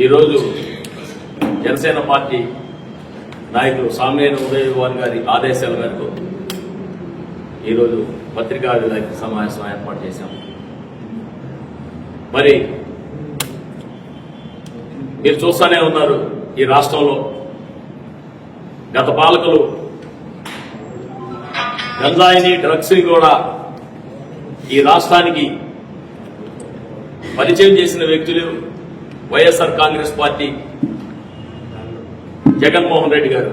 ఈరోజు జనసేన పార్టీ నాయకులు సామినేని ఉదయభాన్ గారి ఆదేశాల మేరకు ఈరోజు పత్రికా విలేకరుల సమావేశం ఏర్పాటు చేశాము. మరి మీరు చూస్తూనే ఉన్నారు, ఈ రాష్ట్రంలో గత పాలకులు గంజాయిని డ్రగ్స్ని కూడా ఈ రాష్ట్రానికి పరిచయం చేసిన వ్యక్తులు వైఎస్ఆర్ కాంగ్రెస్ పార్టీ జగన్మోహన్ రెడ్డి గారు.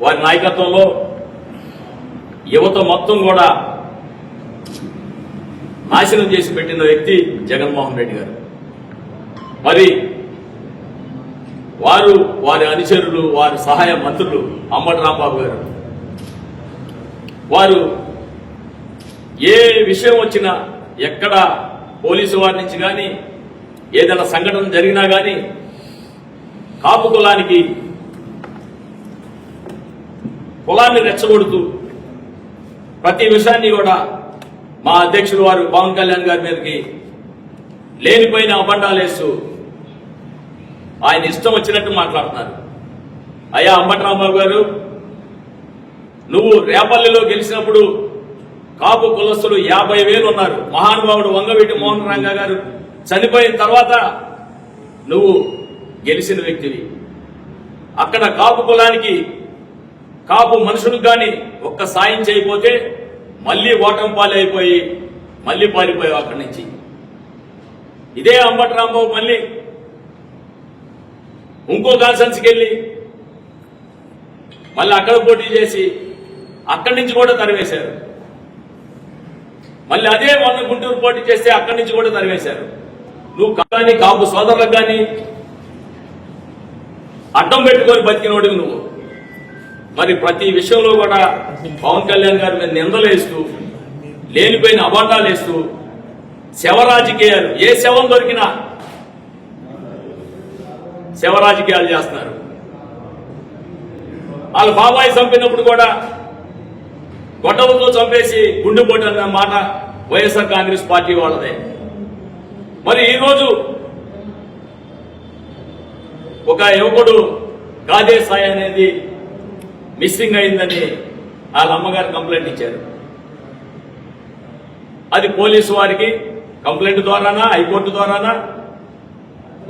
వారి నాయకత్వంలో యువత మొత్తం కూడా నాశనం చేసి పెట్టిన వ్యక్తి జగన్మోహన్ రెడ్డి గారు. మరి వారి అనుచరులు, వారి సహాయ మంత్రులు అంబటి రాంబాబు గారు, వారు ఏ విషయం వచ్చినా ఎక్కడ పోలీసు వారి నుంచి కానీ ఏదైనా సంఘటన జరిగినా కానీ కాపు కులాన్ని రెచ్చగొడుతూ ప్రతి విషయాన్ని కూడా మా అధ్యక్షులు వారు పవన్ కళ్యాణ్ గారి మీదకి లేనిపోయిన అబండాలేస్తూ ఆయన ఇష్టం వచ్చినట్టు మాట్లాడుతున్నారు. అయ్యా అంబటి రాంబాబు గారు, నువ్వు రేపల్లిలో గెలిచినప్పుడు కాపు కులస్తులు 50,000 ఉన్నారు. మహానుభావుడు వంగవీటి మోహన్ రంగా గారు చనిపోయిన తర్వాత నువ్వు గెలిచిన వ్యక్తివి. అక్కడ కాపు కులానికి, కాపు మనుషులకు కానీ ఒక్క సాయం చేయకపోతే మళ్లీ ఓటమి పాలైపోయి మళ్లీ పారిపోయావు అక్కడి నుంచి. ఇదే అంబటి రాంబాబు మళ్లీ ఇంకో కాన్సెన్స్కి వెళ్ళి మళ్ళీ అక్కడ పోటీ చేసి అక్కడి నుంచి కూడా తరివేశారు. మళ్ళీ అదే మొన్న గుంటూరు పోటీ చేస్తే అక్కడి నుంచి కూడా తరివేశారు. నువ్వు కానీ కాపు సోదరులకు కానీ అడ్డం పెట్టుకొని బతికినోడివి నువ్వు. మరి ప్రతి విషయంలో కూడా పవన్ కళ్యాణ్ గారి మీద నిందలేస్తూ, లేనిపోయిన అబాండాలు వేస్తూ, శవ రాజకీయాలు, ఏ శవం దొరికినా శవ రాజకీయాలు చేస్తున్నారు. వాళ్ళ బాబాయి చంపినప్పుడు కూడా గొడవలతో చంపేసి గుండెపోటు అన్న మాట వైఎస్ఆర్ కాంగ్రెస్ పార్టీ వాళ్ళదే. మరి ఈరోజు ఒక యువకుడు గాదే సాయి అనేది మిస్సింగ్ అయిందని వాళ్ళ అమ్మగారు కంప్లైంట్ ఇచ్చారు. అది పోలీసు వారికి కంప్లైంట్ ద్వారానా, హైకోర్టు ద్వారానా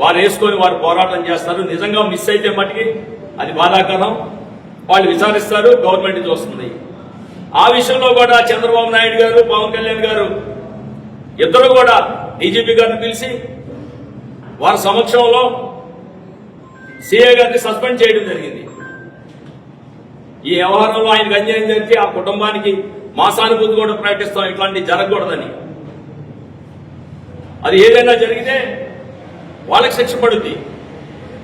వారు వేసుకొని వారు పోరాటం చేస్తారు. నిజంగా మిస్ అయితే మటుకి అది బాధాకరం. వాళ్ళు విచారిస్తారు, గవర్నమెంట్ చూస్తుంది. ఆ విషయంలో కూడా చంద్రబాబు నాయుడు గారు, పవన్ కళ్యాణ్ గారు ఇద్దరు కూడా డీజీపీ గారిని పిలిచి వారి సమక్షంలో సీఏ గారిని సస్పెండ్ చేయడం జరిగింది. ఈ వ్యవహారంలో ఆయనకు అన్యాయం జరిగితే ఆ కుటుంబానికి మా సానుభూతి కూడా ప్రకటిస్తాం, ఇట్లాంటివి జరగకూడదని. అది ఏదైనా జరిగితే వాళ్ళకి శిక్ష పడుద్ది.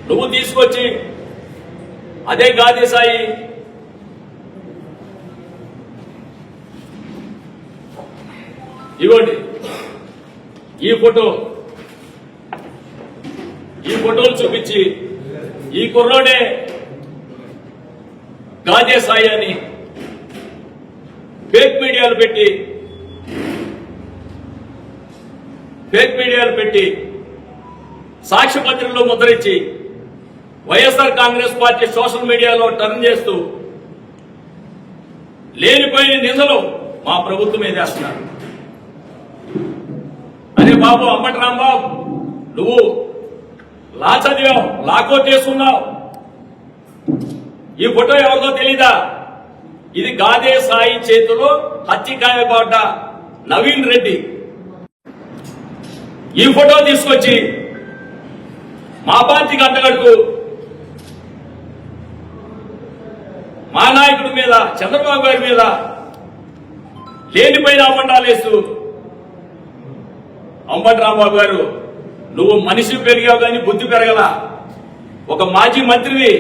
నువ్వు తీసుకొచ్చి అదే గాదే సాయి ఇవ్వండి, ఈ ఫోటోలు చూపించి ఈ కుర్రోడే గాదే సాయి అని ఫేక్ మీడియాలు పెట్టి సాక్ష్య పత్రికలో ముద్రించి వైఎస్ఆర్ కాంగ్రెస్ పార్టీ సోషల్ మీడియాలో టర్న్ చేస్తూ లేనిపోయిన నిందలు మా ప్రభుత్వం మీద వేస్తున్నారు. అరే బాబు అంబటి రాంబాబు, నువ్వు లా చదివావు, లాకో చేసుకున్నావు. ఈ ఫోటో ఎవరిదో తెలీదా? ఇది గాదే సాయి చేతిలో హత్యకాయబడ్డ నవీన్ రెడ్డి. ఈ ఫోటో తీసుకొచ్చి మా పార్టీకి అడ్డగడుతూ మా నాయకుడి మీద, చంద్రబాబు గారి మీద లేనిపోయిన అబండాలేస్తూ, అంబటి రాంబాబు గారు నువ్వు మనిషి పెరిగావు కానీ బుద్ధి పెరగలా. ఒక మాజీ మంత్రివి.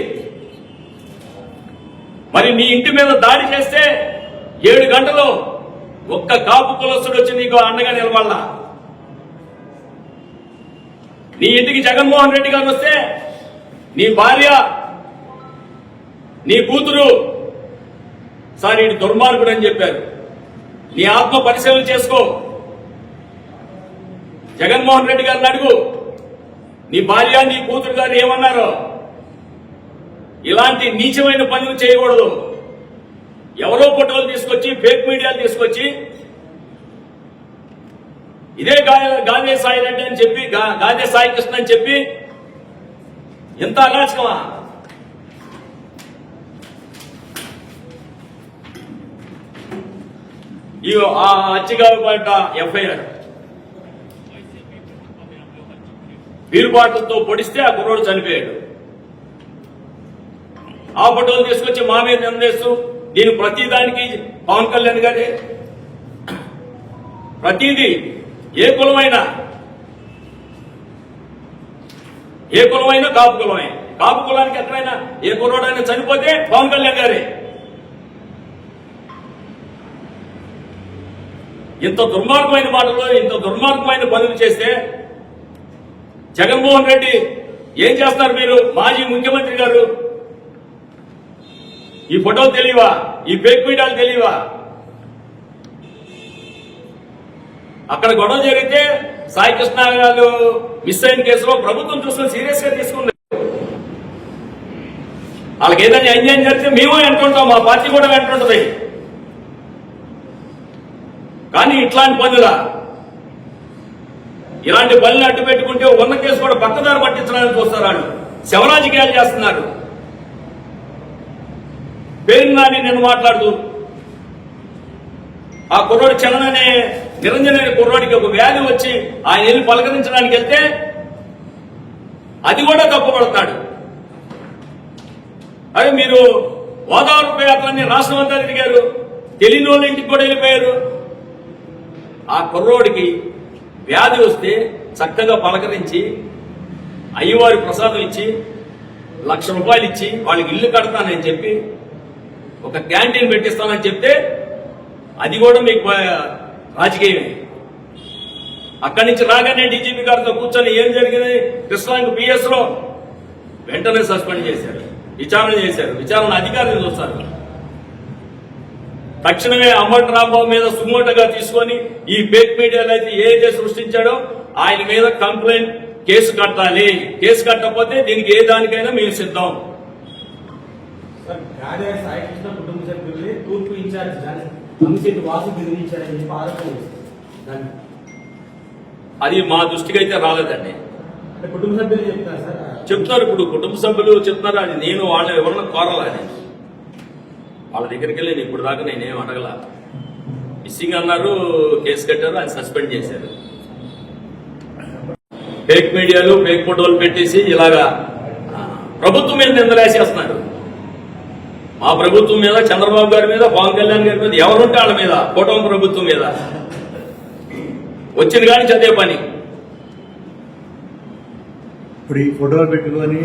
మరి నీ ఇంటి మీద దాడి చేస్తే 7 గంటలు ఒక్క కాపు కులస్తుడు వచ్చి నీకు అండగా నిలబడాల. నీ ఇంటికి జగన్మోహన్ రెడ్డి గారు వస్తే నీ భార్య, నీ కూతురు సార్ ఈ దుర్మార్గుడు అని చెప్పారు. నీ ఆత్మ పరిశీలన చేసుకో. జగన్మోహన్ రెడ్డి గారిని అడుగు, నీ భార్య నీ కూతురు గారు ఏమన్నారో ఇలాంటి నీచమైన పనులు చేయకూడదు. ఎవరో ఫోటోలు తీసుకొచ్చి ఫేక్ మీడియాలు తీసుకొచ్చి ఇదే గాదే సాయి రెడ్డి అని చెప్పి గాదే సాయి కృష్ణ అని చెప్పి ఎంత అరాచకమా? ఈ ఆ అచ్చిగావిపేట ఎఫ్ఐఆర్ వీరుబాటులతో పొడిస్తే ఆ కుర్రోడు చనిపోయాడు. ఆ ఫోటోలు తీసుకొచ్చి మా మీద నిందేస్తూ దీని ప్రతిదానికి పవన్ కళ్యాణ్ గారే ప్రతిదీ ఏ కులమైనా కాపు కులమే. కాపు కులానికి ఎక్కడైనా ఏ కుర్రోడైనా చనిపోతే పవన్ కళ్యాణ్ గారే. ఇంత దుర్మార్గమైన మాటలు ఇంత దుర్మార్గమైన పనులు చేస్తే జగన్మోహన్ రెడ్డి ఏం చేస్తారు? మీరు మాజీ ముఖ్యమంత్రి గారు ఈ ఫోటోలు తెలియవా? ఈ ఫేక్ మీడియాలు తెలియవా? అక్కడ గొడవ జరిగితే సాయి కృష్ణ గారు మిస్ అయిన కేసులో ప్రభుత్వం చూసుకొని సీరియస్ గా తీసుకుంది. వాళ్ళకి ఏదైనా అన్యాయం జరిగితే మేము వెంటుంటాం, మా పార్టీ కూడా వెంటుంటది. కానీ ఇట్లాంటి ఇలాంటి పనులు అడ్డు పెట్టుకుంటే ఉన్న కేసు కూడా పక్కదారి పట్టించడానికి చూస్తారు. వాళ్ళు శవరాజకీయాలు చేస్తున్నారు. పేరునాని నేను మాట్లాడుతూ ఆ కుర్రోడు చలన్ అనే నిరంజన్ అనే కుర్రోడికి ఒక వ్యాధి వచ్చి ఆయన వెళ్ళి పలకరించడానికి వెళ్తే అది కూడా తప్పుపడతాడు. అరే మీరు గోదావరి యాత్రని రాష్ట్రం అంతా తిరిగారు, తెలియని వాళ్ళ ఇంటికి కూడా వెళ్ళిపోయారు. ఆ కుర్రోడికి వ్యాధి వస్తే చక్కగా పలకరించి అయ్యవారి ప్రసాదం ఇచ్చి ₹1,00,000 ఇచ్చి వాళ్ళకి ఇల్లు కడతానని చెప్పి ఒక క్యాంటీన్ పెట్టిస్తానని చెప్తే అది కూడా మీకు రాజకీయమే. అక్కడి నుంచి రాగానే డీజీపీ గారితో కూర్చొని ఏం జరిగింది కృష్ణాంగ్ పిఎస్ లో వెంటనే సస్పెండ్ చేశారు, విచారణ చేశారు. విచారణ అధికారులు చూస్తారు. తక్షణమే అంబటి రాంబాబు మీద సుమోటగా తీసుకొని ఈ ఫేక్ మీడియాలో అయితే ఏదైతే సృష్టించాడో ఆయన మీద కంప్లైంట్ కేసు కట్టాలి. కేసు కట్టకపోతే దీనికి ఏ దానికైనా మేము సిద్ధం. కుటుంబ సభ్యుల్ని తూర్పు ఇన్ఛార్జ్ కమిషన్ వాసు బెదిరించారని చెప్పి ఆరోపణ. అది మా దృష్టికి అయితే రాలేదండి. కుటుంబ సభ్యులు చెప్తారు సార్, చెప్తున్నారు. ఇప్పుడు కుటుంబ సభ్యులు చెప్తున్నారు. అది నేను వాళ్ళ ఎవరన్నా కోరాలని వాళ్ళ దగ్గరికి వెళ్ళి ఇప్పుడు దాకా నేనేం అడగల. మిస్సింగ్ అన్నారు, కేసు కట్టారు, ఆయన సస్పెండ్ చేశారు. ఫేక్ మీడియాలు ఫేక్ ఫోటోలు పెట్టేసి ఇలాగా ప్రభుత్వం మీద నిందలేసేస్తున్నారు. మా ప్రభుత్వం మీద, చంద్రబాబు గారి మీద, పవన్ కళ్యాణ్ గారి మీద, ఎవరుంటే వాళ్ళ మీద, కూటమి ప్రభుత్వం మీద వచ్చింది కానీ చదివే పని. ఇప్పుడు ఈ ఫోటోలు పెట్టుకొని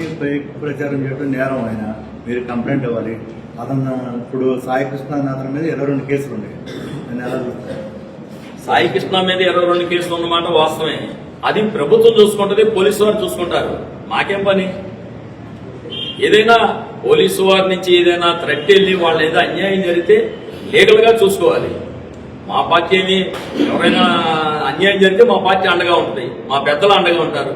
ప్రచారం చేయడం నేరం. ఆయన మీరు కంప్లైంట్ ఇవ్వాలి. అతను ఇప్పుడు సాయి కృష్ణ అతని మీద 22 కేసులు ఉన్నాయి. సాయి కృష్ణ మీద 22 కేసులు ఉన్నమాట వాస్తవమే. అది ప్రభుత్వం చూసుకుంటుంది, పోలీసు వారు చూసుకుంటారు. మాకేం పని? ఏదైనా పోలీసు వారి నుంచి ఏదైనా థ్రెట్ వెళ్ళి వాళ్ళు ఏదో అన్యాయం జరిగితే లీగల్ గా చూసుకోవాలి. మా పార్టీ ఏమి ఎవరైనా అన్యాయం జరిగితే మా పార్టీ అండగా ఉంటుంది, మా పెద్దలు అండగా ఉంటారు.